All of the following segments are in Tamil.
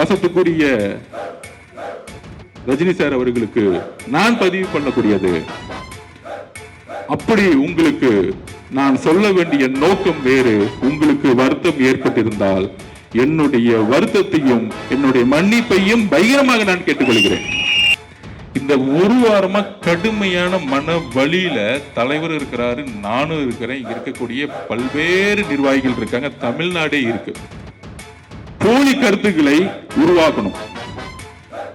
பாசத்துக்குரிய ரஜினி சார் அவர்களுக்கு நான் பதிவு பண்ணக்கூடியது. அப்படி உங்களுக்கு நான் சொல்ல வேண்டிய நோக்கம் வேறு. உங்களுக்கு வருத்தம் ஏற்பட்டிருந்தால் என்னுடைய வருத்தத்தையும் என்னுடைய மன்னிப்பையும் பகிரமாக நான் கேட்டுக்கொள்கிறேன். இந்த ஒரு வாரமா கடுமையான மன வலியில தலைவர் இருக்கிறாரு, நானும் இருக்கிறேன், இங்க இருக்கக்கூடிய பல்வேறு நிர்வாகிகள் இருக்காங்க, தமிழ்நாடே இருக்கு. போலி கருத்துக்களை உருவாக்கணும்.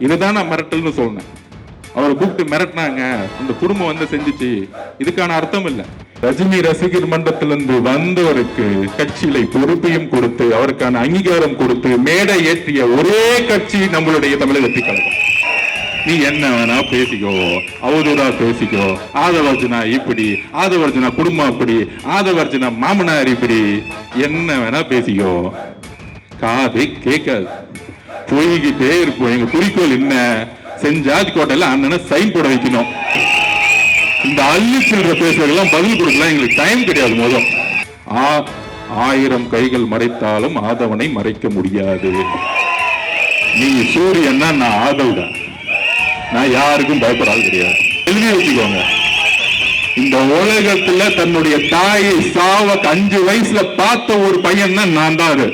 இதுதான் நான் மிரட்டல்னு சொன்னேன். அவரை கூப்பிட்டு மிரட்டினாங்க, அந்த குடும்பம் வந்து செஞ்சுச்சு. இதுக்கான அர்த்தம் இல்லை. ரஜினி ரசிகர் மன்றத்திலிருந்து வந்தவருக்கு கட்சியில பொறுப்பையும் கொடுத்து அவருக்கான அங்கீகாரம் கொடுத்து மேடை ஏற்றிய ஒரே கட்சி நம்மளுடைய தமிழக வெற்றி கழகம். நீ என்ன வேணா பேசிக்கோ, அவதூறா பேசிக்கோ, ஆதவர்ஜுனா இப்படி, ஆதவர்ஜுனா குடும்பம் அப்படி, ஆதவர்ஜுனா மாமனார் இப்படி, என்ன வேணா பேசிக்கோ, காது கேட்காது, போய்கிட்டே இருப்போம். எங்க குறிக்கோள் என்ன? செஞ்சாதி கோட்டையில அண்ணனை சைன் போட வைக்கணும். இந்த அள்ளி சில்லற பேசுறதெல்லாம் பதில் கொடுக்கலாம், எங்களுக்கு டைம் கிடையாது. முதல் 1000 கைகள் மறைத்தாலும் ஆதவனை மறைக்க முடியாது. நீ சூரியன்னா நான் ஆதவ் தான். நான் யாருக்கும் பயப்படாது கிடையாது. எழுதி வச்சுக்கோங்க. இந்த உலகத்துல தன்னுடைய தாயை சாவ 5 வயசுல பார்த்த ஒரு பையன் தான் நான் தான். அது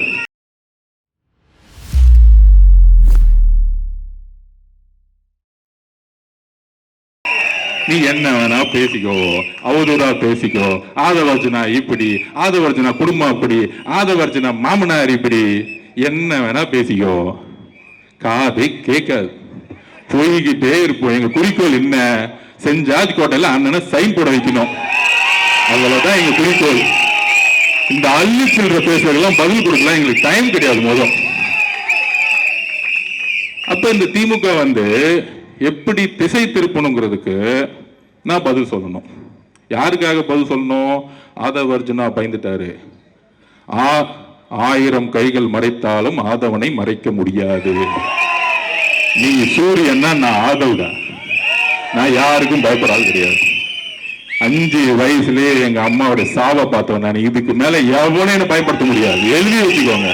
நீ என்ன வேணா பேசிக்கோ, அவதூறா பேசிக்கோ, ஆதவர்ஜுனா இப்படி, ஆதவர்ஜுனா குடும்பம் அப்படி, ஆதவர்ஜுனா மாமனார் இப்படி, என்ன வேணா பேசிக்கோ, காது கேட்காது, போய்கிட்டே இருப்போம். எங்க குறிக்கோள் என்ன? செஞ்சாதி கோட்டையில அண்ணனை சைன் போட வைக்கணும். அவ்வளவுதான் எங்க குறிக்கோள். இந்த அள்ளி சில்லற பேசுறதெல்லாம் பதில் கொடுக்கலாம், எங்களுக்கு டைம் கிடையாது. முதல் அப்ப இந்த திமுக வந்து எப்படி திசை திருப்பணுங்கிறதுக்கு நான் பதில் சொல்லணும். யாருக்காக பதில் சொல்லணும்? ஆதவர்ஜுனா பயந்துட்டாரு. 1000 கைகள் மறைத்தாலும் ஆதவனை மறைக்க முடியாது. நீ சூரியன்னா நான் ஆதவ் தான். நான் யாருக்கும் பயப்படாது கிடையாது. 5 வயசுலயே எங்க அம்மாவோட சாவை பார்த்தவன் நான். இதுக்கு மேல எவனையும் பயன்படுத்த முடியாது. எழுதி வச்சுக்கோங்க.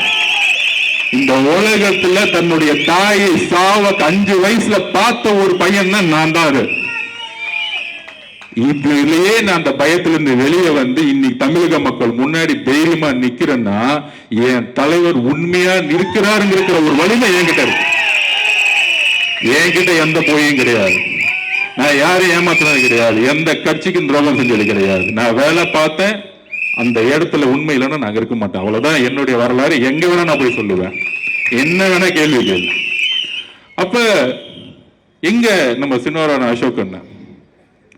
இந்த உலகத்துல தன்னுடைய தாயை சாவ 5 வயசுல பார்த்த ஒரு பையன் தான் நான் தான். அது இதுலயே நான் அந்த பயத்திலிருந்து வெளியே வந்து இன்னைக்கு தமிழக மக்கள் முன்னாடி தைரியமா நிக்கிறேன்னா என் தலைவர் உண்மையா இருக்கிறாருங்கிற ஒரு வலிமை என்கிட்ட இருக்கு. என்கிட்ட எந்த போயும் கிடையாது. நான் யாரும் ஏமாத்தினது கிடையாது. எந்த கட்சிக்கும் துரோகம் செஞ்சது கிடையாது. நான் வேலை பார்த்தேன். அந்த இடத்துல உண்மை இல்லைன்னா நாங்க இருக்க மாட்டேன். அவ்வளவுதான் என்னுடைய வரலாறு. எங்க வேணா நான் போய் சொல்லுவேன். என்ன வேணா கேள்வி கேள்வி. அப்ப எங்க நம்ம சின்னவரான அசோக் அண்ணன்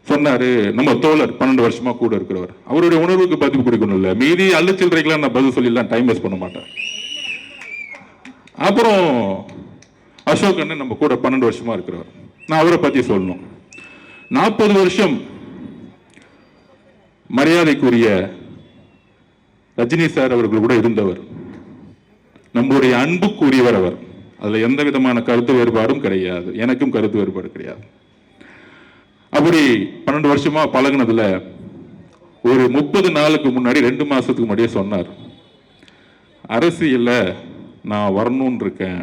சொன்னாரு, நம்ம தோழர் 12 வருஷமா கூட இருக்கிறவர், அவருடைய உணர்வுக்கு பதிவு கொடுக்கணும் இல்ல. மீதி அள்ளுச்சில்றைக்கெல்லாம் நான் பதில் சொல்லிடலாம், டைம் வேஸ்ட் பண்ண மாட்டேன். அப்புறம் அசோக் அண்ணன் நம்ம கூட 12 வருஷமா இருக்கிறவர். நான் அவரை பத்தி சொல்லணும். 40 வருஷம் மரியாதைக்குரிய ரஜினி சார் அவர்கள் கூட இருந்தவர். நம்முடைய அன்புக்குரியவர் அவர். அதுல எந்த விதமான கருத்து வேறுபாடும் கிடையாது. எனக்கும் கருத்து வேறுபாடு கிடையாது. அப்படி 12 வருஷமா பழகினதுல ஒரு 30 நாளுக்கு முன்னாடி 2 மாசத்துக்கு முன்னாடியே சொன்னார், அரசியல்ல நான் வரணும்னு இருக்கேன்.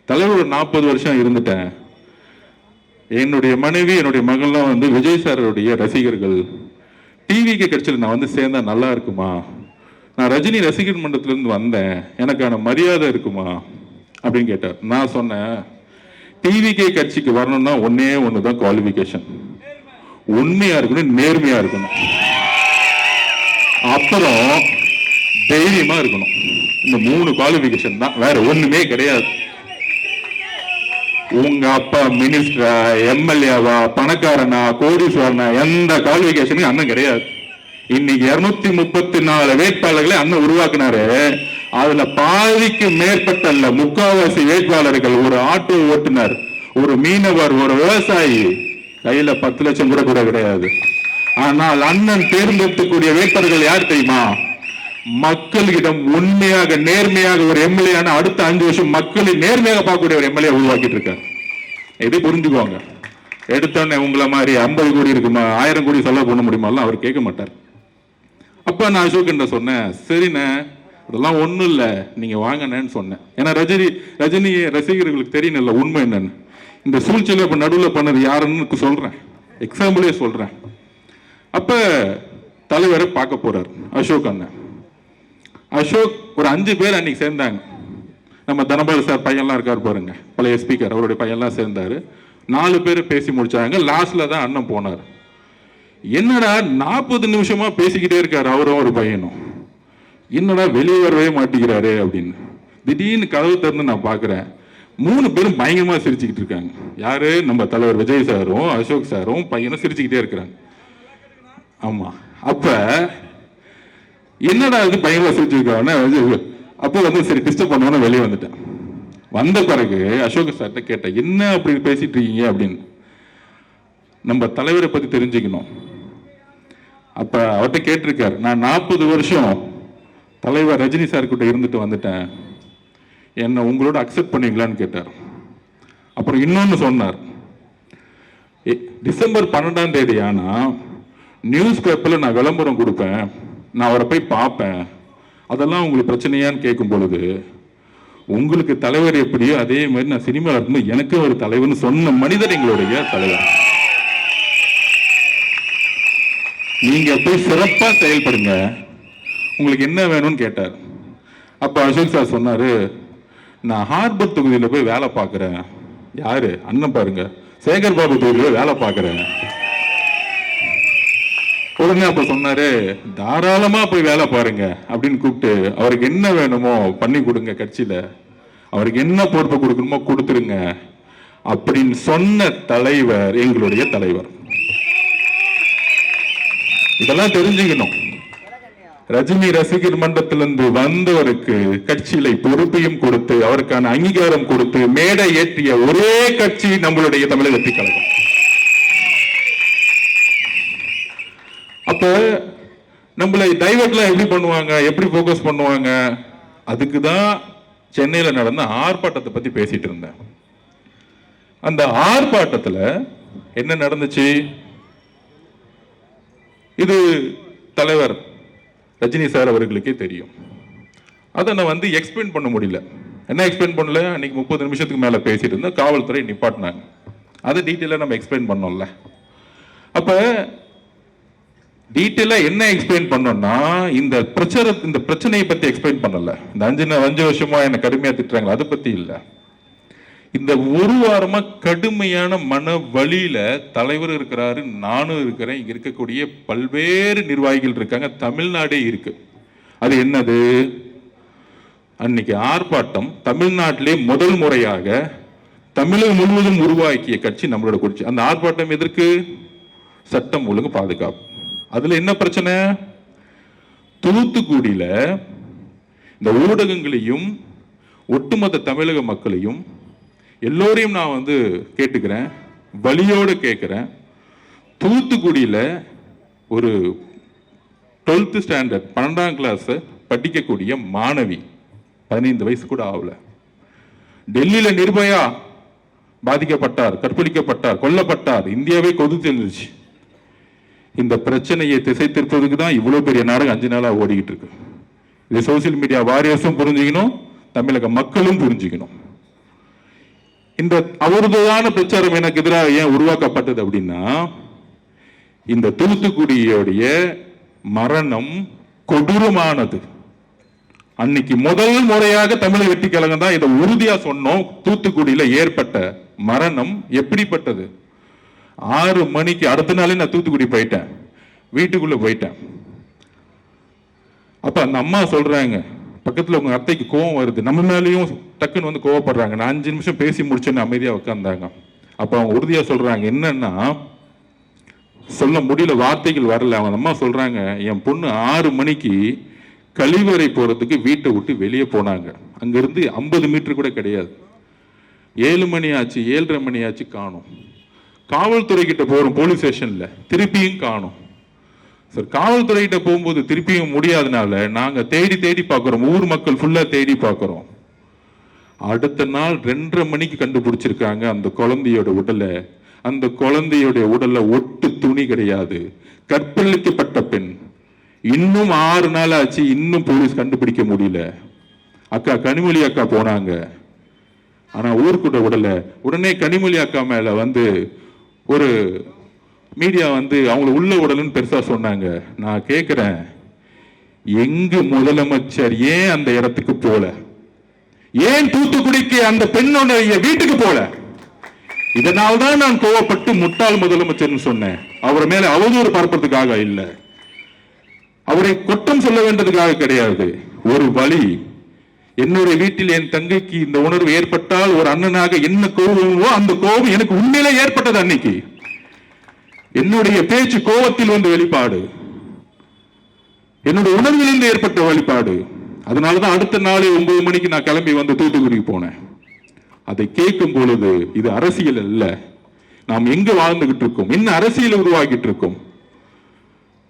தலைவர் 40 வருஷம் இருந்துட்டேன். என்னுடைய மனைவி என்னுடைய மகள்லாம் வந்து விஜய் சாருடைய ரசிகர்கள். டிவிக்கு கட்சியில் நான் வந்து சேர்ந்தா நல்லா இருக்குமா? நான் ரஜினி ரசிகர் மன்றத்திலிருந்து வந்தேன், எனக்கான மரியாதை இருக்குமா அப்படின்னு கேட்டார். நான் சொன்னேன், டிவிகே கட்சிக்கு வரணும்னா ஒன்னே ஒண்ணுதான் குவாலிபிகேஷன். உண்மையா இருக்கணும், நேர்மையா இருக்கணும், அப்புறம் தைரியமா இருக்கணும். இந்த 3 குவாலிபிகேஷன் தான், வேற ஒண்ணுமே கிடையாது. உங்க அப்பா மினிஸ்டரா, எம்எல்ஏவா, பணக்காரனா, கோடீஸ்வரனா, எந்த குவாலிபிகேஷனும் அண்ணன் கிடையாது. இன்னைக்கு 234 வேட்பாளர்களை அண்ணன் உருவாக்குனாரு. அதுல பாதிக்கு மேற்பட்ட அல்ல, 3/4 வேட்பாளர்கள் ஒரு ஆட்டோ ஓட்டுநர், ஒரு மீனவர், ஒரு விவசாயி, கையில 10 லட்சம் கூட கிடையாது. ஆனால் அண்ணன் தேர்ந்தெடுக்கக்கூடிய வேட்பாளர்கள் யார் தெரியுமா? மக்களிடம் உண்மையாக நேர்மையாக ஒரு எம்எல்ஏ அடுத்த 5 வருஷம் மக்களை நேர்மையாக பார்க்கக்கூடிய ஒரு எம்எல்ஏ உருவாக்கிட்டு இருக்காரு. எது புரிஞ்சுக்கோங்க. எடுத்தோடனே உங்களை மாதிரி 50 கோடி இருக்குமா, 1000 கோடி செலவு பண்ண முடியுமா அவர் கேட்க மாட்டார். அப்ப நான் அசோக் என்ன சொன்னேன், சரிண்ணே அதெல்லாம் ஒன்றும் இல்லை, நீங்கள் வாங்கினேன்னு சொன்னேன். ஏன்னா ரஜினி ரசிகர்களுக்கு தெரியல உண்மை என்னன்னு. இந்த சூழ்ச்சியில் இப்போ நடுவில் பண்ணது யாருன்னு சொல்கிறேன், எக்ஸாம்பிளே சொல்கிறேன். அப்போ தலைவரை பார்க்க போகிறார் அசோக் அண்ணன். அசோக் ஒரு 5 பேர் அன்னைக்கு சேர்ந்தாங்க. நம்ம தனபால் சார் பையன்லாம் இருக்கார் பாருங்க, பழைய ஸ்பீக்கர், அவருடைய பையன்லாம் சேர்ந்தாரு. 4 பேர் பேசி முடிச்சாங்க. லாஸ்ட்ல தான் அண்ணன் போனார். என்னடா 40 நிமிஷமா பேசிக்கிட்டே இருக்காரு அவரும் ஒரு பையனும், என்னடா வெளியே வரவே மாட்டேங்கிறாரு அப்படின்னு. திடீர்னு கதவு திறந்து நான் பார்க்குறேன், 3 பேரும் பயங்கரமா சிரிச்சுக்கிட்டு இருக்காங்க. யாரு? நம்ம தலைவர் விஜய் சாரும் அசோக் சாரும் பையனும் சிரிச்சுக்கிட்டே இருக்கிறாங்க. ஆமா, அப்ப என்னடா இது பயங்கரமா சிரிச்சிருக்காங்க. அப்போ வந்து சரி டிஸ்டர்ப் பண்ணுவோன்னு வெளியே வந்துட்டேன். வந்த பிறகு அசோக் சார்கிட்ட கேட்டேன், என்ன அப்படி பேசிட்டு இருக்கீங்க அப்படின்னு. நம்ம தலைவரை பத்தி தெரிஞ்சுக்கணும். அப்ப அவர்கிட்ட கேட்டிருக்காரு, நான் 40 வருஷம் தலைவர் ரஜினி சார் கிட்ட இருந்துட்டு வந்துட்டேன், என்ன உங்களோட அக்செப்ட் பண்ணீங்களான்னு கேட்டார். அப்புறம் இன்னொன்னு சொன்னார், டிசம்பர் 12ஆம் தேதி ஆனா நியூஸ் பேப்பர்ல நான் விளம்பரம் கொடுப்பேன், நான் அவரை போய் பார்ப்பேன், அதெல்லாம் உங்களுக்கு பிரச்சனையான்னு கேட்கும் பொழுது, உங்களுக்கு தலைவர் எப்படியோ அதே மாதிரி நான் சினிமாவில் இருக்கும்போது எனக்கு ஒரு தலைவர்னு சொன்ன மனிதர் எங்களுடைய தலைவர். நீங்க போய் சிறப்பா செயல்படுங்க, உங்களுக்கு என்ன வேணும்னு கேட்டார். அப்ப அசோக் சார் சொன்னாரு, நான் ஹார்பர் தொகுதியில போய் வேலை பார்க்கிறேன். யாரு? அண்ணன் பாருங்க, சேகர் பாபு தொகுதியில வேலை பார்க்கிறேன். உடனே அப்ப சொன்னாரு, தாராளமா போய் வேலை பாருங்க அப்படின்னு கூப்பிட்டு அவருக்கு என்ன வேணுமோ பண்ணி கொடுங்க, கட்சியில அவருக்கு என்ன பொறுப்பு கொடுக்கணுமோ கொடுத்துருங்க அப்படின்னு சொன்ன தலைவர் எங்களுடைய தலைவர். இதெல்லாம் தெரிஞ்சுக்கணும். ரஜினி ரசிகர் மன்றத்திலிருந்து வந்தவருக்கு கட்சியில பொறுப்பையும் கொடுத்து அவருக்கான அங்கீகாரம் கொடுத்து மேடை ஏற்றிய ஒரே கட்சி நம்மளுடைய தமிழக வெற்றி கழகம். அப்ப நம்மளை டைவர்ட்லாம் எப்படி பண்ணுவாங்க, எப்படி போக்கஸ் பண்ணுவாங்க? அதுக்குதான் சென்னையில நடந்த ஆர்ப்பாட்டத்தை பத்தி பேசிட்டு இருந்தேன். அந்த ஆர்ப்பாட்டத்துல என்ன நடந்துச்சு? இது தலைவர் ரஜினி சார் அவர்களுக்கே தெரியும். அதை நான் வந்து எக்ஸ்பிளைன் பண்ண முடியல. என்ன எக்ஸ்பிளைன் பண்ணல? அன்னைக்கு 30 நிமிஷத்துக்கு மேல பேசிட்டு இருந்தேன், காவல்துறை நிப்பாட்டினாங்க. அதை டீட்டெயிலா நம்ம எக்ஸ்பிளைன் பண்ணோம்ல. அப்ப டீட்டெயிலா என்ன எக்ஸ்பிளைன் பண்ணோம்னா, இந்த பிரச்சனையை பத்தி எக்ஸ்பிளைன் பண்ணல. இந்த 5 வருஷமா என்ன கடுமையா திட்டுறாங்க, அதை பத்தி இல்ல. இந்த ஒரு வாரமா கடுமையான மன வழியில தலைவர் இருக்கிறாரு, நானும் இருக்கிறேன், இங்க இருக்கக்கூடிய பல்வேறு நிர்வாகிகள் இருக்காங்க, தமிழ்நாடே இருக்கு. அது என்னது? அன்னைக்கு ஆர்ப்பாட்டம் தமிழ்நாட்டிலே முதல் முறையாக தமிழகம் முழுவதும் உருவாக்கிய கட்சி நம்மளோட கட்சி. அந்த ஆர்ப்பாட்டம் எதற்கு? சட்டம் ஒழுங்கு பாதுகாப்பு. அதுல என்ன பிரச்சனை? தூத்துக்குடியில இந்த ஊடகங்களையும் ஒட்டுமொத்த தமிழக மக்களையும் எல்லோரையும் நான் வந்து கேட்டுக்கிறேன், வலியோடு கேட்கிறேன். தூத்துக்குடியில ஒரு 12th ஸ்டாண்டர்ட் 12ஆம் கிளாஸ் படிக்கக்கூடிய மாணவி, 15 வயசு கூட ஆகல, டெல்லியில நிர்பயா பாதிக்கப்பட்டார், கற்பழிக்கப்பட்டார், கொல்லப்பட்டார், இந்தியாவே கொதித்து இருந்துச்சு. இந்த பிரச்சனையை திசை திருப்பதுக்கு தான் இவ்வளவு பெரிய நாடகம் 5 நாளா ஓடிக்கிட்டு இருக்கு. இது சோசியல் மீடியா வாரியர்ஸும் புரிஞ்சுக்கணும், தமிழக மக்களும் புரிஞ்சுக்கணும். இந்த அவருதான பிரச்சாரம் எனக்கு எதிராக ஏன் உருவாக்கப்பட்டது அப்படின்னா, இந்த தூத்துக்குடியோடைய மரணம் கொடூரமானது. அன்னைக்கு முதல் முறையாக தமிழக வெற்றி கழகம் தான் இதை உறுதியா சொன்னோம். தூத்துக்குடியில ஏற்பட்ட மரணம் எப்படிப்பட்டது? 6 மணிக்கு அடுத்த நாளே நான் தூத்துக்குடி போயிட்டேன், வீட்டுக்குள்ள போயிட்டேன். அப்ப அந்த அம்மா சொல்றாங்க, பக்கத்துல உங்க அத்தைக்கு கோவம் வருது, நம்ம மேலேயும் டக்குன்னு வந்து கோவப்படுறாங்க. நான் 5 நிமிஷம் பேசி முடிச்சேன்னு அமைதியா உட்கார்ந்தாங்க. அப்ப அவங்க உறுதியா சொல்றாங்க, என்னன்னா சொல்ல முடியல, வார்த்தைகள் வரல. அவங்க அம்மா சொல்றாங்க, என் பொண்ணு 6 மணிக்கு கழிவறை போறதுக்கு வீட்டை விட்டு வெளியே போனாங்க. அங்கிருந்து 50 மீட்டர் கூட கிடையாது. 7 மணி ஆச்சு, 7:30 மணி ஆச்சு, காணும். காவல்துறை கிட்ட போறோம், போலீஸ் ஸ்டேஷன்ல திருப்பியும் காணும். சார், காவல்துறை கிட்ட போகும்போது திருப்பியும் முடியாதனால நாங்க தேடி தேடி பார்க்கிறோம், ஊர் மக்கள் ஃபுல்லா தேடி பார்க்கிறோம். அடுத்த நாள் 2:30 மணிக்கு கண்டுபிடிச்சிருக்காங்க அந்த குழந்தையோட உடலை. அந்த குழந்தையோட உடல்ல ஒட்டு துணி கிடையாது, கற்பழிக்கப்பட்ட பெண். இன்னும் 6 நாள் ஆச்சு, இன்னும் போலீஸ் கண்டுபிடிக்க முடியல. அக்கா கனிமொழி அக்கா போனாங்க, ஆனா ஊருக்குள்ள விடல. உடனே கனிமொழி அக்கா மேல ஒரு மீடியா அவங்கள உள்ள விடலன்னு பெருசா சொன்னாங்க. நான் கேட்கிறேன், எங்கு முதலமைச்சர் ஏன் அந்த இடத்துக்கு போல? ஏன் தூத்துக்குடிக்கு அந்த பெண்ணுடைய வீட்டுக்கு போல? இதனால்தான் நான் கோவப்பட்டு முட்டாள் முதலமைச்சர் சொன்னேன். அவர் மேல அவதூறு பார்ப்பதற்காக இல்ல, அவரை குற்றம் சொல்ல வேண்டதுக்காக கிடையாது. ஒரு வழி, என்னுடைய வீட்டில் என் தங்கைக்கு இந்த உணர்வு ஏற்பட்டால் ஒரு அண்ணனாக என்ன கோபமோ அந்த கோபம் எனக்கு உண்மையிலே ஏற்பட்டது. அன்னைக்கு என்னுடைய பேச்சு கோபத்தில் வெளிப்பாடு, என்னுடைய உணர்விலிருந்து ஏற்பட்ட வெளிப்பாடு. அதனாலதான் அடுத்த நாளே 9 மணிக்கு நான் கிளம்பி தூத்துக்குடிக்கு போனேன். அதை கேட்கும் பொழுது இது அரசியல் அல்ல, நாம் எங்க வாழ்ந்துகிட்டு இருக்கோம், என்ன அரசியல் உருவாக்கிட்டு இருக்கோம்.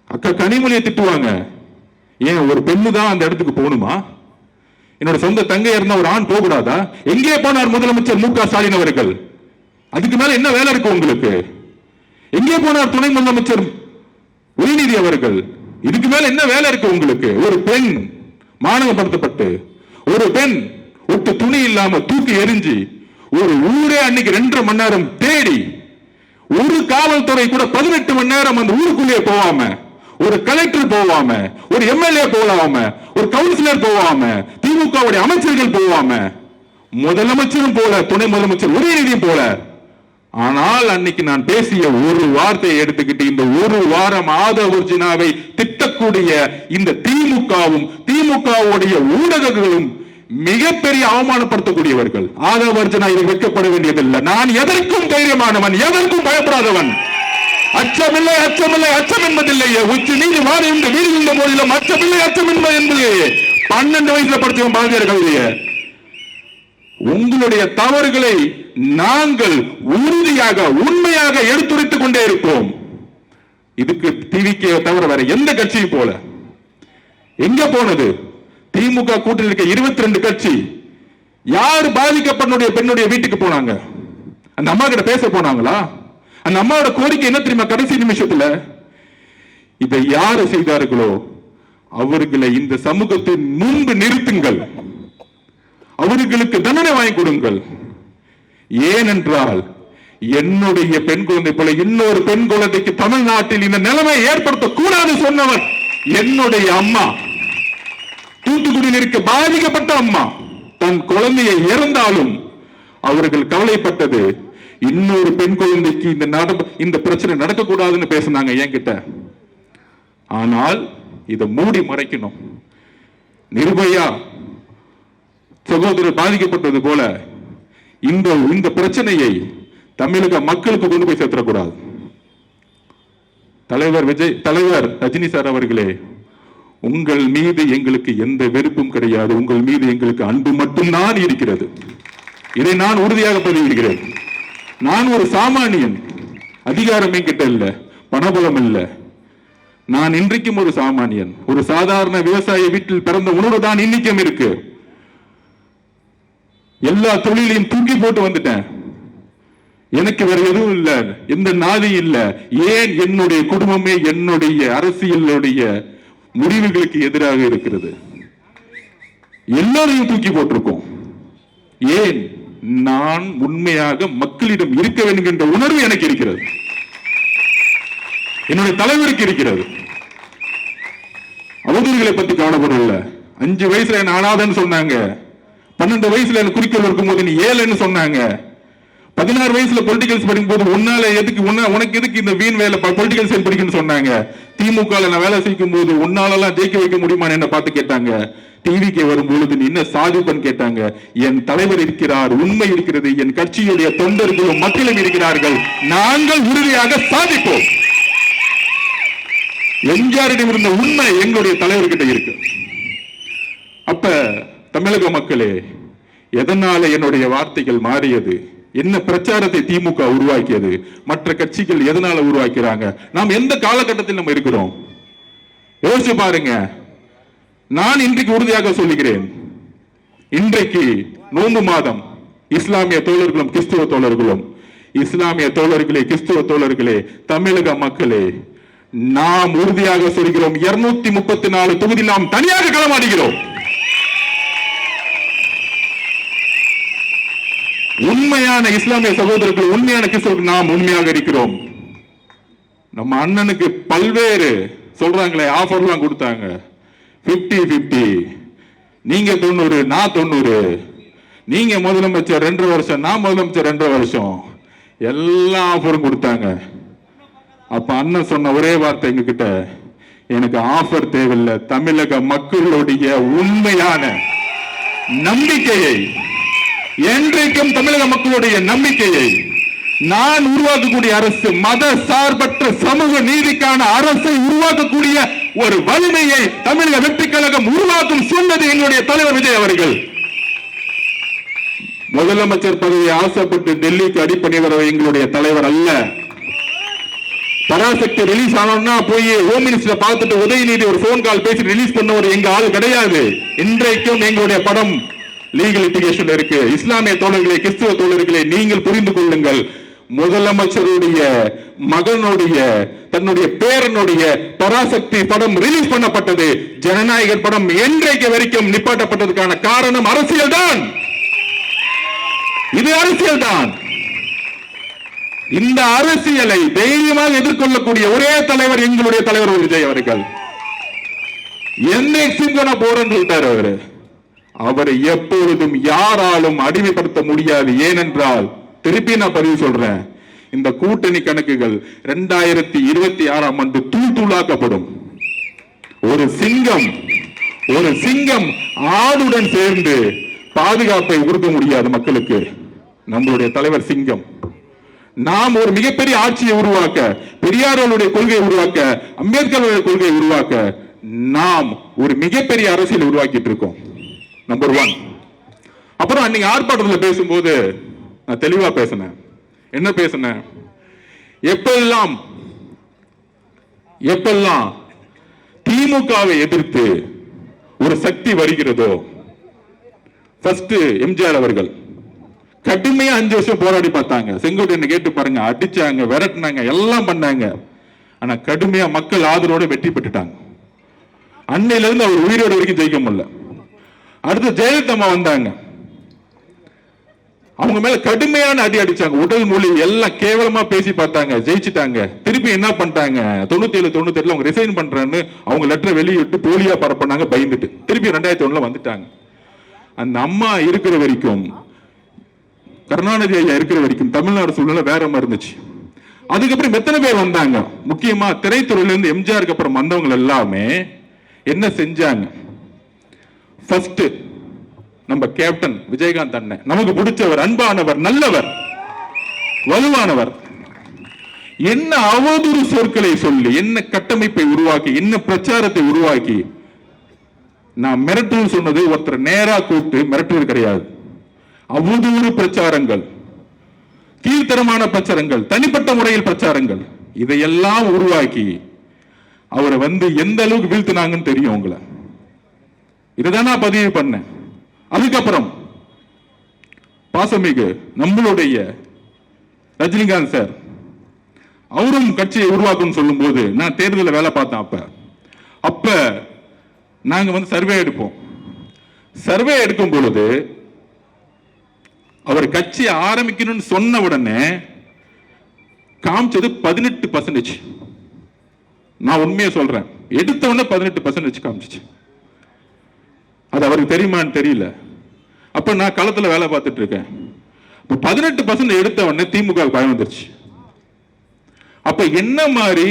அக்கா கனிமொழியை திட்டுவாங்க, ஏன் ஒரு பெண்ணு தான் அந்த இடத்துக்கு போகணுமா? என்னோட சொந்த தங்கையா இருந்தா ஒரு ஆண் போகக்கூடாதா? எங்கே போனார் முதலமைச்சர் மு.க. ஸ்டாலின் அவர்கள்? அதுக்கு மேல என்ன வேலை இருக்கு உங்களுக்கு? எங்கே போனார் துணை முதலமைச்சர் உதயநிதி அவர்கள்? இதுக்கு மேல என்ன வேலை இருக்கு உங்களுக்கு? ஒரு பெண் மானவப்படுத்தப்பட்டு, ஒரு பெண் ஒட்டு துணி இல்லாம தூக்கி எரிஞ்சு, ஒரு ஊரே அன்னைக்கு 2.5 மணி நேரம் தேடி, ஒரு காவல்துறை கூட 18 மணி நேரம் அந்த ஊருக்குள்ளே போவாம, ஒரு கலெக்டர் போவாம, ஒரு எம்எல்ஏ போவாம, ஒரு கவுன்சிலர் போவாம, திமுகவுடைய அமைச்சர்கள் போவாம, முதலமைச்சரும் போல, துணை முதலமைச்சர் உதயநிதியும் போல. ஆனால் அன்னைக்கு நான் பேசிய ஒரு வார்த்தையை எடுத்துக்கிட்டு இந்த ஒரு வாரம் ஆதவர்ஜினாவை திட்டக்கூடிய இந்த திமுகவும் திமுகவுடைய ஊடகங்களும் மிகப்பெரிய அவமானப்படுத்தக்கூடியவர்கள். ஆதவர்ஜனா இதை வைக்கப்பட வேண்டியதில்லை. நான் எதற்கும் தைரியமானவன், எதற்கும் பயப்படாதவன். அச்சமில்லை, அச்சமில்லை, அச்சம் என்பதில்லையே. உச்சி நீதி மாறி இந்த வீடு போதிலும் அச்சமில்லை, அச்சம் என்பது 12 வயசுல படிச்சவன் பாரதியார் கவிதைய. உங்களுடைய தவறுகளை நாங்கள் உறுதியாக உண்மையாக எடுத்துரைத்துக் கொண்டே இருப்போம். இதுக்கு டிவிக்கு தவிர வேற எந்த கட்சியும் போல. எங்க போனது? திமுக கூட்டத்தில் இருக்க 22 கட்சி யார் பாதிக்கப்பட்ட பெண்ணுடைய வீட்டுக்கு போனாங்க? அந்த அம்மா கிட்ட பேச போனாங்களா? அந்த அம்மாவோட கோரிக்கை என்ன தெரியுமா? கடைசி நிமிஷத்துல இதை யாரு செய்தார்களோ அவர்களை இந்த சமூகத்தின் முன்பு நிறுத்துங்கள், அவர்களுக்கு தண்டனை வாங்கி கொடுங்கள். ஏனென்றால் என்னுடைய பெண் குழந்தை போல இன்னொரு பெண் குழந்தைக்கு தமிழ்நாட்டில் இந்த நிலைமை ஏற்படுத்த கூடாது சொன்னவர் என்னுடைய அம்மா. தூத்துக்குடியில் இருக்க பாதிக்கப்பட்ட அம்மா தன் குழந்தையை இறந்தாலும் அவர்கள் கவலைப்பட்டது இன்னொரு பெண் குழந்தைக்கு இந்த பிரச்சனை நடக்கக்கூடாதுன்னு பேசினாங்க என்கிட்ட. ஆனால் இதை மூடி மறைக்கணும். நிர்பயா சகோதரர் பாதிக்கப்பட்டது போல இந்த பிரச்சனையை தமிழக மக்களுக்கு கொண்டு போய் சேர்த்துடக்கூடாது. தலைவர் ரஜினி சார் அவர்களே, உங்கள் மீது எங்களுக்கு எந்த வெறுப்பும் கிடையாது, உங்கள் மீது எங்களுக்கு அன்பு மட்டும்தான் இருக்கிறது. இதை நான் உறுதியாக பதிவிடுகிறேன். நான் ஒரு சாமானியன், அதிகாரமே கிட்ட இல்ல, பணபலம் இல்ல. நான் இன்றைக்கும் ஒரு சாமானியன், ஒரு சாதாரண விவசாய வீட்டில் பிறந்த உணர்வு தான் இன்னைக்கும் இருக்கு. எல்லா தொழிலையும் தூக்கி போட்டு வந்துட்டேன். எனக்கு வேற எதுவும் இல்ல, எந்த நாதி இல்ல. ஏன்? என்னுடைய குடும்பமே என்னுடைய அரசியலுடைய முடிவுகளுக்கு எதிராக இருக்கிறது. எல்லாரையும் தூக்கி போட்டிருக்கோம். ஏன்? நான் உண்மையாக மக்களிடம் இருக்க வேண்டும் என்ற உணர்வு எனக்கு இருக்கிறது, என்னுடைய தலைவருக்கு இருக்கிறது. அவதூறுகளை பத்தி கவலைப்படல. 5 வயசுல என்ன அனாதன்னு சொன்னாங்க, 12 வயசுல என்ன குறிக்கோள் இருக்கும்போது நீ 7ன்னு சொன்னாங்க, 16 வயசுல பொலிட்டிகல்ஸ் படிக்கும்போது உனக்கு எதுக்கு இந்த வீண் வேலை பொலிட்டிகல் சயின்ஸ் படிக்கணும்னு சொன்னாங்க. திமுக நான் வேலை செய்யும் போது உன்னாலெல்லாம் ஜெயிக்க வைக்க முடியுமான்னு என்ன பார்த்து கேட்டாங்க. டிவிக்கு வரும்பொழுது நீ என்ன சாதிப்பன்னு கேட்டாங்க. என் தலைவர் இருக்கிறார், உண்மை இருக்கிறது, என் கட்சியுடைய தொண்டர்களும் மக்களும் இருக்கிறார்கள், நாங்கள் உறுதியாக சாதிப்போம். எம்ஜிஆரிடம் இருந்த உண்மை எங்களுடைய தலைவர்கிட்ட இருக்கு. அப்ப தமிழக மக்களே, எதனால என்னுடைய வார்த்தைகள் மாறியது? என்ன பிரச்சாரத்தை திமுக உருவாக்கியது? மற்ற கட்சிகள் எதனால உருவாக்கிறாங்க? நாம் எந்த காலகட்டத்தில் நம்ம இருக்கிறோம் யோசிச்சு பாருங்க. நான் இன்றைக்கு உறுதியாக சொல்லுகிறேன், இன்றைக்கு நோன்பு மாதம். இஸ்லாமிய தோழர்களும் கிறிஸ்துவ தோழர்களும், இஸ்லாமிய தோழர்களே, கிறிஸ்துவ தோழர்களே, தமிழக மக்களே, நாம் உறுதியாக சொல்கிறோம், 234 தொகுதியில் நாம் தனியாக களமாடுகிறோம். உண்மையான இஸ்லாமிய சகோதரர்கள், உண்மையான கிறிஸ்தவர்கள் நாம் உண்மையாக இருக்கிறோம். நம்ம அண்ணனுக்கு பல்வேறு சொல்றாங்களே ஆஃபர்லாம் கொடுத்தாங்க. 50-50, நீங்க 90, நான் 90, நீங்க முதலமைச்சர் 2 வருஷம், நான் முதலமைச்சர் 2 வருஷம், எல்லா ஆஃபரும் கொடுத்தாங்க. அப்ப அண்ணன் சொன்ன ஒரே வார்த்தை எங்க கிட்ட, எனக்கு ஆஃபர் தேவையில்லை, தமிழக மக்களுடைய உண்மையான நம்பிக்கையை, என்றைக்கும் தமிழக மக்களுடைய நம்பிக்கையை, நான் உருவாக்கக்கூடிய அரசு மத சார்பற்ற சமூக நீதிக்கான அரசை உருவாக்கக்கூடிய ஒரு வலிமையை தமிழக வெற்றி கழகம் உருவாக்கும் சொன்னது எங்களுடைய தலைவர் விஜய் அவர்கள். முதலமைச்சர் பதவியை ஆசைப்பட்டு டெல்லிக்கு அடிப்பணி வர எங்களுடைய தலைவர் அல்ல. பராசக்தி ரிலீஸ் ஆனோம்னா போய் ஹோம் மினிஸ்டர் பார்த்துட்டு உதயநிதி ஒரு போன் கால் பேசி ரிலீஸ் பண்ண ஒரு எங்க ஆள் கிடையாது. இன்றைக்கும் எங்களுடைய படம் லீகல் லிட்டிகேஷன் இருக்கு. இஸ்லாமிய தோழர்களே, கிறிஸ்துவ தோழர்களே, நீங்கள் புரிந்து கொள்ளுங்கள். முதலமைச்சருடைய மகனுடைய தன்னுடைய பேரனுடைய பராசக்தி படம் ரிலீஸ் பண்ணப்பட்டது. ஜனநாயக படம் என்றைக்கு வரைக்கும் நிப்பாட்டப்பட்டதுக்கான காரணம் அரசியல் தான். இது அரசியல் தான். இந்த அரசியலை தைரியமாக எதிர்கொள்ளக்கூடிய ஒரே தலைவர் எங்களுடைய தலைவர் விஜய் அவர்கள். என்ன சிங்கன போறன்னு சொல்லிட்டாரு அவரு. அவரை எப்பொழுதும் யாராலும் அடிமைப்படுத்த முடியாது. ஏனென்றால் திருப்பி நான் பதிவு சொல்றேன், இந்த கூட்டணி கணக்குகள் 2026ஆம் ஆண்டு தூள் தூளாக்கப்படும். ஒரு சிங்கம் ஆடுடன் சேர்ந்து பாதுகாப்பை கொடுக்க முடியாது மக்களுக்கு. நம்மளுடைய தலைவர் சிங்கம். நாம் ஒரு மிகப்பெரிய ஆட்சியை உருவாக்க, பெரியார்களுடைய கொள்கையை உருவாக்க, அம்பேத்கருடைய கொள்கையை உருவாக்க நாம் ஒரு மிகப்பெரிய அரசியல் உருவாக்கிட்டு இருக்கோம். நம்பர் 1. அப்புறம் அன்னைக்கு ஆர்ப்பாட்டத்தில் பேசும்போது நான் தெளிவா பேசினேன். என்ன பேசினேன்? எப்பெல்லாம் திமுகவை எதிர்த்து ஒரு சக்தி வருகிறதோ, ஃபர்ஸ்ட் எம்ஜிஆர் அவர்கள் கடுமையா 5 வருஷம் போராடி பார்த்தாங்க. செங்கோட்டையனை கேட்டு பாருங்க, அடிச்சாங்க, விரட்டினாங்க, எல்லாம் பண்ணாங்க. ஆனா கடுமையா மக்கள் ஆதரவோட வெற்றி பெற்றுட்டாங்க. அன்னையில இருந்து அவர் உயிரோட வரைக்கும் ஜெயிக்க முடியல. அடுத்து ஜெயலலிதா வந்தாங்க, அவங்க மேல கடுமையான அடி அடிச்சாங்க. உடல் மொழி எல்லாம் கேவலமா பேசி பார்த்தாங்க, ஜெயிச்சுட்டாங்க. திருப்பி என்ன பண்ணிட்டாங்க? 97-98 அவங்க ரிசைன் பண்றேன்னு அவங்க லெட்டர் வெளியிட்டு போலியா பரப்பினாங்க, பயந்துட்டு. திருப்பி 2001 வந்துட்டாங்க. அந்த அம்மா இருக்கிற வரைக்கும், கருணாநிதி ஐயா இருக்கிற வரைக்கும் தமிழ்நாடு சூழ்நிலை வேற மாதிரி இருந்துச்சு. அதுக்கப்புறம் எத்தனை பேர் வந்தாங்க? முக்கியமா திரைத்துறையில இருந்து எம்ஜிஆருக்கு அப்புறம் வந்தவங்க எல்லாமே என்ன செஞ்சாங்க? ஃபர்ஸ்ட் நம்ம கேப்டன் விஜயகாந்த் அண்ணன், நமக்கு பிடிச்சவர், அன்பானவர், நல்லவர், வலுவானவர். என்ன அவதூறு சொற்களை சொல்லி, என்ன கட்டமைப்பை உருவாக்கி, என்ன பிரச்சாரத்தை உருவாக்கி, நான் மிரட்டல் சொன்னது ஒருத்தர் நேரா கூப்பிட்டு மிரட்டுவது கிடையாது. அவதூறு பிரச்சாரங்கள், கீழ்த்தரமான பிரச்சாரங்கள், தனிப்பட்ட முறையில் பிரச்சாரங்கள், இதையெல்லாம் உருவாக்கி அவரை எந்த அளவுக்கு வீழ்த்தினாங்கன்னு தெரியும் உங்களை. இதைதான் நான் பதிவு பண்ணேன். அதுக்கப்புறம் பாசமிகு நம்மளுடைய ரஜினிகாந்த் சார், அவரும் கட்சியை உருவாக்கும் சொல்லும் போது நான் தேர்தலில் வேலை பார்த்தேன். அப்ப நாங்க சர்வே எடுப்போம். சர்வே எடுக்கும் பொழுது அவர் கட்சி ஆரம்பிக்கணும்னு சொன்ன உடனே காமிச்சது 18%. நான் உண்மையை சொல்றேன், எடுத்த உடனே 18% காமிச்சிச்சு. அது அவருக்கு தெரியுமான்னு தெரியல. அப்ப நான் களத்துல வேலை பார்த்துட்டு இருக்கேன். 18% எடுத்த உடனே திமுக பயம் வந்துருச்சு. அப்ப என்ன மாதிரி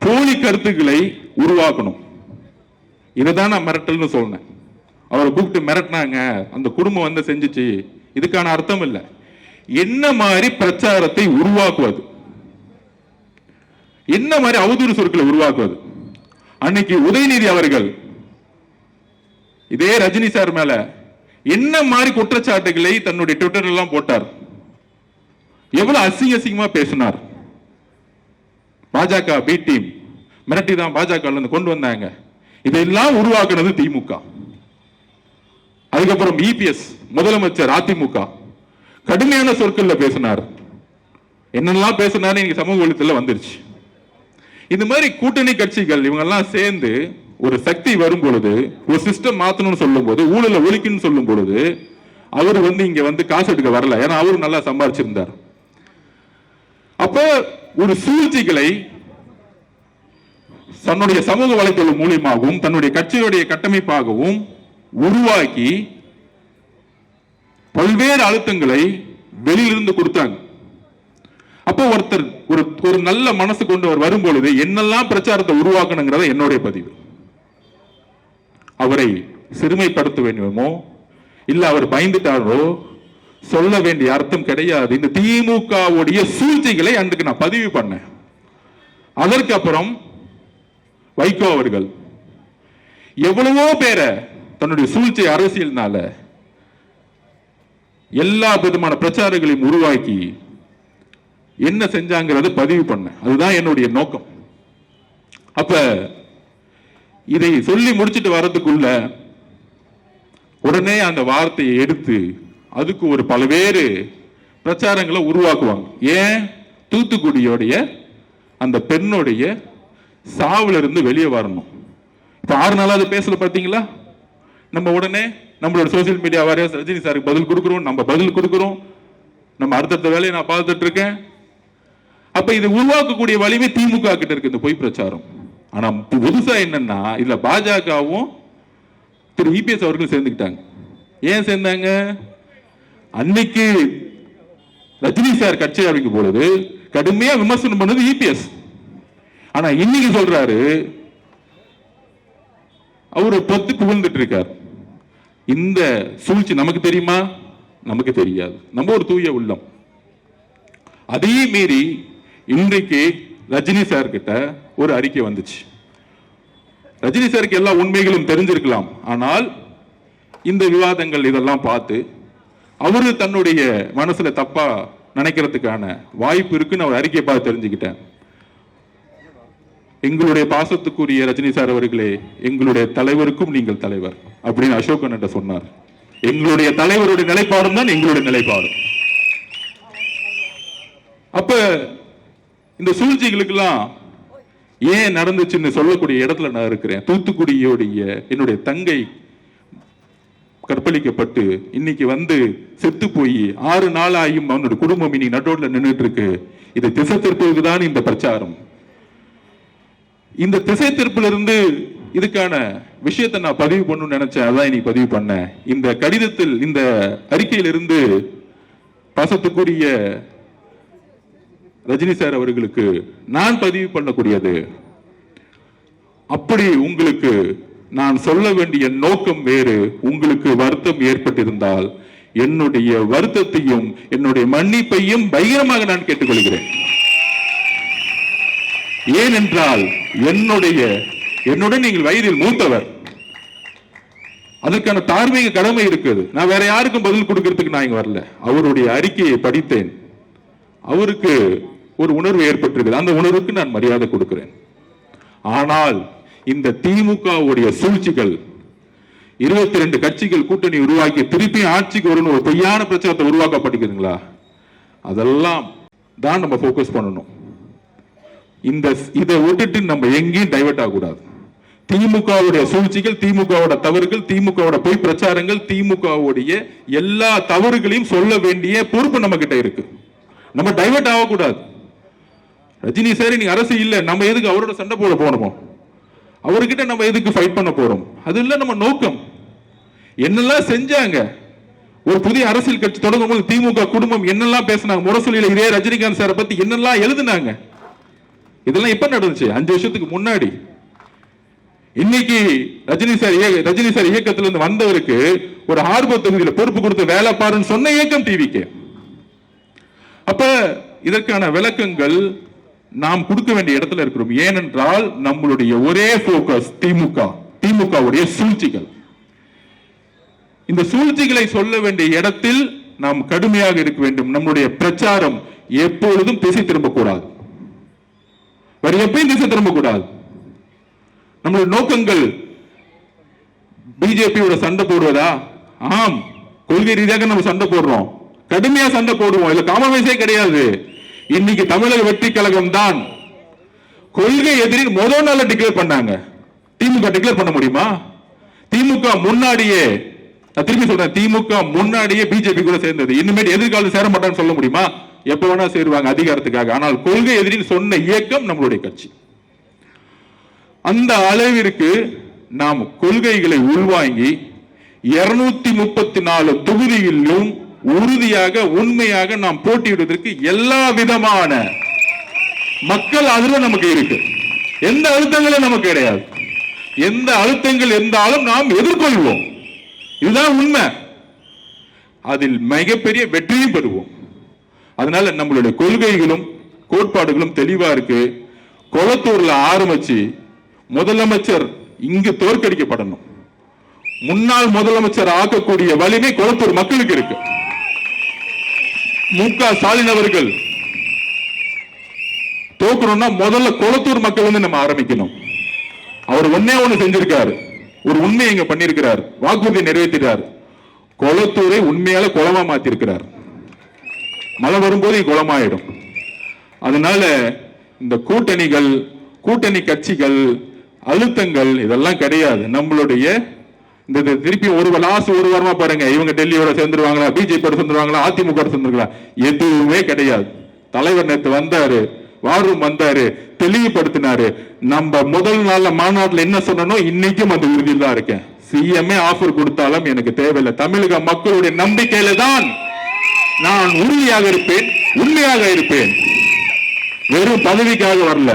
போலி கருத்துக்களை உருவாக்கணும், இதைதான் நான் மிரட்டல்னு சொன்னேன். அவரை கூப்பிட்டு மிரட்டினாங்க, அந்த குடும்பம் செஞ்சுச்சு, இதுக்கான அர்த்தம் இல்லை. என்ன மாதிரி பிரச்சாரத்தை உருவாக்குவது, என்ன மாதிரி அவதூறு சொற்களை உருவாக்குவது. அன்னைக்கு உதயநிதி அவர்கள் இதே ரஜினி சார் மேல என்ன மாதிரி குற்றச்சாட்டுகளை தன்னுடைய ட்விட்டர் எல்லாம் போட்டார், எவ்வளவு அசிங்கமா பேசினார். பாஜக பி டீம் மிரட்டி தான் பாஜக கொண்டு வந்தாங்க. இதெல்லாம் உருவாக்குனது திமுக. அதுக்கப்புறம் இபிஎஸ் முதலமைச்சர் அதிமுக கடுமையான சொற்கள்ல பேசினார். என்னெல்லாம் பேசினாரு இன்னைக்கு சமூக வலைத்தளத்துல வந்துருச்சு. இந்த மாதிரி கூட்டணி கட்சிகள் இவங்க எல்லாம் சேர்ந்து ஒரு சக்தி வரும் பொழுது, ஒரு சிஸ்டம் மாத்தணும்னு சொல்லும் போது, ஊழல ஒழிக்கணும்னு சொல்லும் பொழுது, அவர் இங்க காசு எடுக்க வரல. ஏன்னா அவரும் நல்லா சம்பாதிச்சிருந்தார். அப்ப ஒரு சூழ்ச்சிகளை தன்னுடைய சமூக வலைத்தளம் மூலியமாகவும் தன்னுடைய கட்சியுடைய கட்டமைப்பாகவும் உருவாக்கி பல்வேறு அழுத்தங்களை வெளியிலிருந்து கொடுத்தாங்க. அப்போ ஒருத்தர் ஒரு நல்ல மனசு கொண்டு அவர் வரும்பொழுது என்னெல்லாம் பிரச்சாரத்தை உருவாக்கணுங்கிறத என்னுடைய பதிவு. அவரை சிறுமைப்படுத்த வேண்டுமோ இல்ல அவர் பயந்துட்டாரோ சொல்ல வேண்டிய அர்த்தம் கிடையாது. இந்த திமுகவுடைய சூழ்ச்சிகளை அன்றைக்கு நான் பதிவு பண்ணேன். அதற்கு அப்புறம் வைகோ அவர்கள் எவ்வளவோ பேரை தன்னுடைய சூழ்ச்சி அரசியல்னால எல்லா விதமான பிரச்சாரங்களையும் உருவாக்கி என்ன செஞ்சாங்கிறத பதிவு பண்ண. அதுதான் என்னுடைய நோக்கம். அப்ப இதை சொல்லி முடிச்சுட்டு வர்றதுக்குள்ள உடனே அந்த வார்த்தையை எடுத்து அதுக்கு ஒரு பல்வேறு பிரச்சாரங்களை உருவாக்குவாங்க. ஏன்? தூத்துக்குடியோடைய அந்த பெண்ணுடைய சாவுல இருந்து வெளியே வரணும். இப்ப 6 நாளா அது பேசல பார்த்தீங்களா? நம்ம உடனே நம்மளோட சோசியல் மீடியா வாரியா ரஜினி சாருக்கு பதில் கொடுக்கிறோம், நம்ம பதில் கொடுக்கிறோம், நம்ம அடுத்தடுத்த வேலையை நான் பார்த்துட்டு இருக்கேன். அப்ப இது உருவாக்கக்கூடிய வலிமை திமுக கிட்ட இருக்கு, இந்த பொய் பிரச்சாரம். ஆனா புதுசா என்னன்னா இதுல பாஜகவும் திரு இபிஎஸ் அவர்கள் சேர்ந்துக்கிட்டாங்க. ஏன் சேர்ந்தாங்க? அன்னைக்கு ரஜினி சார் கட்சி ஆரம்பிக்கும் பொழுது கடுமையா விமர்சனம் பண்ணது இபிஎஸ். ஆனா இன்னைக்கு சொல்றாரு அவரு பொத்து புகழ்ந்துட்டு இருக்கார். இந்த சூழ்ச்சி நமக்கு தெரியுமா? நமக்கு தெரியாது. நம்ம ஒரு தூய உள்ளம். அதே மீறி இன்றைக்கு ரஜினி சார் கிட்ட ஒரு அறிக்கை வந்துச்சு. ரஜினி சாருக்கு எல்லா உண்மைகளும் தெரிஞ்சிருக்கலாம். ஆனால் இந்த விவாதங்கள் இதெல்லாம் பார்த்து அவரு தன்னுடைய மனசுல தப்பா நினைக்கிறதுக்கான வாய்ப்பு இருக்குன்னு அவர் அறிக்கையை பார்த்து தெரிஞ்சுக்கிட்டேன். எங்களுடைய பாசத்துக்குரிய ரஜினி சார் அவர்களே, எங்களுடைய தலைவருக்கும் நீங்கள் தலைவர் அப்படின்னு அசோகன் என்ற சொன்னார். எங்களுடைய தலைவருடைய நிலைப்பாடும் தான் எங்களுடைய நிலைப்பாடு. அப்ப இந்த சூழ்ச்சிகளுக்கெல்லாம் ஏன் நடந்துச்சுன்னு சொல்லக்கூடிய இடத்துல நான் இருக்கிறேன். தூத்துக்குடியோடைய என்னுடைய தங்கை கற்பழிக்கப்பட்டு இன்னைக்கு செத்து போய் 6 நாள் ஆயும் அவனுடைய குடும்பம் இன்னைக்கு நட்டோட்ல நின்றுட்டு இருக்கு. இது திசை திருப்புக்கு தான் இந்த பிரச்சாரம். இந்த திசை திருப்புல இருந்து இதுக்கான விஷயத்தை நான் பதிவு பண்ணணும்னு நினைச்சேன். அதான் இன்னைக்கு பதிவு பண்ணேன். இந்த கடிதத்தில், இந்த அறிக்கையிலிருந்து பாசத்துக்குரிய ரஜினி சார் அவர்களுக்கு நான் பதிவு பண்ணக்கூடியது, அப்படி உங்களுக்கு நான் சொல்ல வேண்டிய நோக்கம் வேறு, உங்களுக்கு வருத்தம் ஏற்பட்டிருந்தால் என்னுடைய வருத்தத்தையும் என்னுடைய மன்னிப்பையும் பகிரமாக நான் கேட்டுக்கொள்கிறேன். ஏனென்றால் என்னுடன் நீங்கள் வயதில் மூத்தவர், அதற்கான தார்மீக கடமை இருக்குது. நான் வேற யாருக்கும் பதில் கொடுக்கிறதுக்கு நான் இங்க வரல. அவருடைய அறிக்கையை படித்தேன். அவருக்கு ஒரு உணர்வு ஏற்பட்டிருக்குது. அந்த உணர்வுக்கு நான் மரியாதை கொடுக்கிறேன். ஆனால் இந்த திமுகவுடைய சூழ்ச்சிகள், 22 கட்சிகள் கூட்டணி உருவாக்கி திருப்பி ஆட்சிக்கு வரணும் ஒரு பொய்யான பிரச்சாரத்தை உருவாக்கப்பட்டிருக்குதுங்களா? அதெல்லாம் தான் நம்ம போக்கஸ் பண்ணணும். இதை விட்டுட்டு நம்ம எங்கேயும் டைவர்ட் ஆகக்கூடாது. திமுகவுடைய சூழ்ச்சிகள், திமுகவோட தவறுகள், திமுகவோட பொய் பிரச்சாரங்கள், திமுகவுடைய எல்லா தவறுகளையும் சொல்ல வேண்டிய பொறுப்பு நம்ம கிட்ட இருக்கு. நம்ம டைவர்ட் ஆகக்கூடாது. ரஜினி சார் நீங்க அரசு இல்ல, நம்ம எதுக்கு அவரோட சண்டை போட போனோமோ, அவர்கிட்ட நம்ம எதுக்கு ஃபைட் பண்ண போறோம்? அது இல்ல நம்ம நோக்கம். என்னெல்லாம் செஞ்சாங்க, ஒரு புதிய அரசியல் கட்சி தொடங்கும் போது திமுக குடும்பம் என்னெல்லாம் பேசினாங்க, முரசொலியில இதே ரஜினிகாந்த் சாரை பத்தி என்னெல்லாம் எழுதுனாங்க. இதெல்லாம் எப்ப நடந்துச்சு? 5 வருஷத்துக்கு முன்னாடி. இன்னைக்கு ரஜினி சார் இயக்கத்துல இருந்து வந்தவருக்கு ஒரு ஹார்பர் தொகுதியில் பொறுப்பு கொடுத்து வேலை பாருன்னு சொன்ன இயக்கம் டிவிக்கு. அப்ப இதற்கான விளக்கங்கள் நாம் கொடுக்க வேண்டிய இடத்துல இருக்கிறோம். ஏனென்றால் நம்மளுடைய ஒரே போக்கஸ் திமுகவுடைய சூழ்ச்சிகள். இந்த சூழ்ச்சிகளை சொல்ல வேண்டிய இடத்தில் நாம் கடுமையாக இருக்க வேண்டும். நம்முடைய பிரச்சாரம் எப்பொழுதும் திசை திரும்பக்கூடாது, வேற எப்பயும் திசை திரும்பக்கூடாது. நம்முடைய நோக்கங்கள் பிஜேபியோட சண்டை போடுவதா? ஆம், கொள்கை ரீதியாக நம்ம சண்டை போடுறோம், கடுமையா சண்டை போடுவோம். இதுல காம்ப்ரமைஸே கிடையாது. இன்னைக்கு தமிழக வெற்றி கழகம் தான் கொள்கை எதிரி முதல் நாள் டிக்ளேர் பண்ணாங்க. திமுக டிக்ளேர் பண்ண முடியுமா? திமுக முன்னாடியே, நான் திரும்பி சொல்றேன், திமுக முன்னாடியே பிஜேபி கூட சேர்ந்தது. இனிமேல் எதிர்காலம் சேர மாட்டான்னு சொல்ல முடியுமா? எப்ப வேணா சேருவாங்க அதிகாரத்துக்காக. ஆனால் கொள்கை எதிரின்னு சொன்ன இயக்கம் நம்மளுடைய கட்சி. அந்த அளவிற்கு நாம் கொள்கைகளை உள்வாங்கி 234 தொகுதிகளிலும் உறுதியாக உண்மையாக நாம் போட்டியிடுவதற்கு எல்லா விதமான மக்கள் ஆதரவு நமக்கு இருக்கு. எந்த அழுத்தங்களும் நமக்கு கிடையாது. எந்த அழுத்தங்கள் இருந்தாலும் நாம் எதிர்கொள்வோம். இதுதான் உண்மை. அதில் மிகப்பெரிய வெற்றியும் பெறுவோம். அதனால நம்மளுடைய கொள்கைகளும் கோட்பாடுகளும் தெளிவா இருக்கு. கொளத்தூர்ல ஆரம்பிச்சு முதலமைச்சர் இங்கு தோற்கடிக்கப்படணும். முன்னாள் முதலமைச்சர் ஆக்கக்கூடிய வலிமை கொளத்தூர் மக்களுக்கு இருக்கு. மு.க. ஸ்டாலின் அவர்கள் தோக்கணும்னா முதல்ல கொளத்தூர் மக்கள் வந்து நம்ம ஆரம்பிக்கணும். அவர் ஒன்னே ஒண்ணு செஞ்சிருக்காரு, ஒரு உண்மையை இங்க பண்ணிருக்கிறார், வாக்குறுதி நிறைவேற்றினார். கொளத்தூரை உண்மையால குளமா மாத்திருக்கிறார். மழை வரும்போது குளமாயிடும். அதனால இந்த கூட்டணிகள், கூட்டணி கட்சிகள், அழுத்தங்கள் இதெல்லாம் கிடையாது. நம்மளுடைய இந்த திருப்பி ஒரு வாரமா பாருங்க, இவங்க டெல்லியோட சேர்ந்துருவாங்களா, பிஜேபியோட சேர்ந்துருவாங்களா, அதிமுக சேர்ந்துருங்களா, எதுவுமே கிடையாது. தலைவர் நேற்று வந்தாரு, வாரும் வந்தாரு, தெளிவுபடுத்தினாரு. நம்ம முதல் நாள்ல மாநாட்டில் என்ன சொன்னோம், இன்னைக்கும் அந்த உறுதியில் தான் இருக்கேன். சிஎம்ஏ ஆஃபர் கொடுத்தாலும் எனக்கு தேவையில்லை. தமிழக மக்களுடைய நம்பிக்கையில தான் நான் உறுதியாக இருப்பேன், உண்மையாக இருப்பேன். வெறும் பதவிக்காக வரல,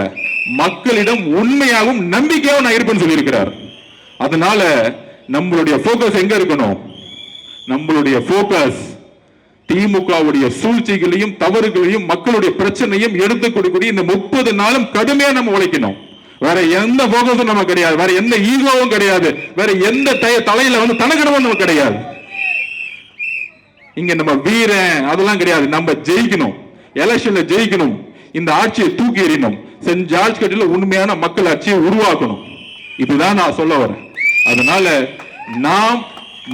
மக்களிடம் உண்மையாகவும் நம்பிக்கையாகவும் நான் இருப்பேன்னு சொல்லியிருக்கிறார். அதனால நம்மளுடைய போக்கஸ் எங்க இருக்கணும்? நம்மளுடைய போக்கஸ் திமுகவுடைய சூழ்ச்சிகளையும் தவறுகளையும் மக்களுடைய பிரச்சனையும் எடுத்துக் கொடுக்கக்கூடிய இந்த 30 நாளும் கடுமையா நம்ம உழைக்கணும். வேற எந்த போக்கஸும் நம்ம கிடையாது, வேற எந்த ஈகோவும் கிடையாது, வேற எந்த தலையில வந்து தனக்கிடமும் நம்ம கிடையாது. இங்க நம்ம வீரன் அதெல்லாம் கிடையாது. நம்ம ஜெயிக்கணும், எலெக்ஷன்ல ஜெயிக்கணும், இந்த ஆட்சியை தூக்கி எறியணும், சென்ட் ஜார்ஜ் கட்டில உண்மையான மக்கள் ஆட்சியை உருவாக்கணும். இதுதான் நான் சொல்ல வரேன். அதனால நாம்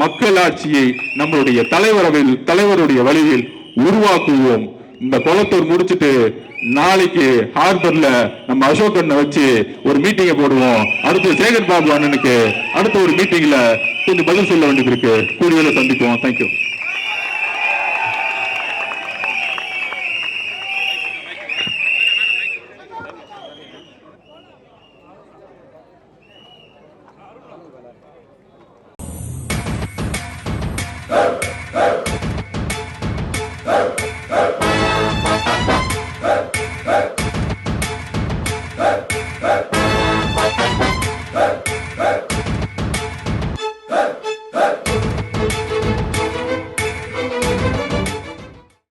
மக்கள் ஆட்சியை நம்மளுடைய தலைவருடைய வழியில் உருவாக்குவோம். இந்த கொளத்தூர் முடிச்சுட்டு நாளைக்கு ஹார்பர்ல நம்ம அசோகனை வச்சு ஒரு மீட்டிங்கை போடுவோம். அடுத்து சேகர் பாபு அண்ணனுக்கு அடுத்த ஒரு மீட்டிங்ல கொஞ்சம் பதில் சொல்ல வேண்டியது இருக்கு. கூடிய சந்திப்போம். தேங்க்யூ.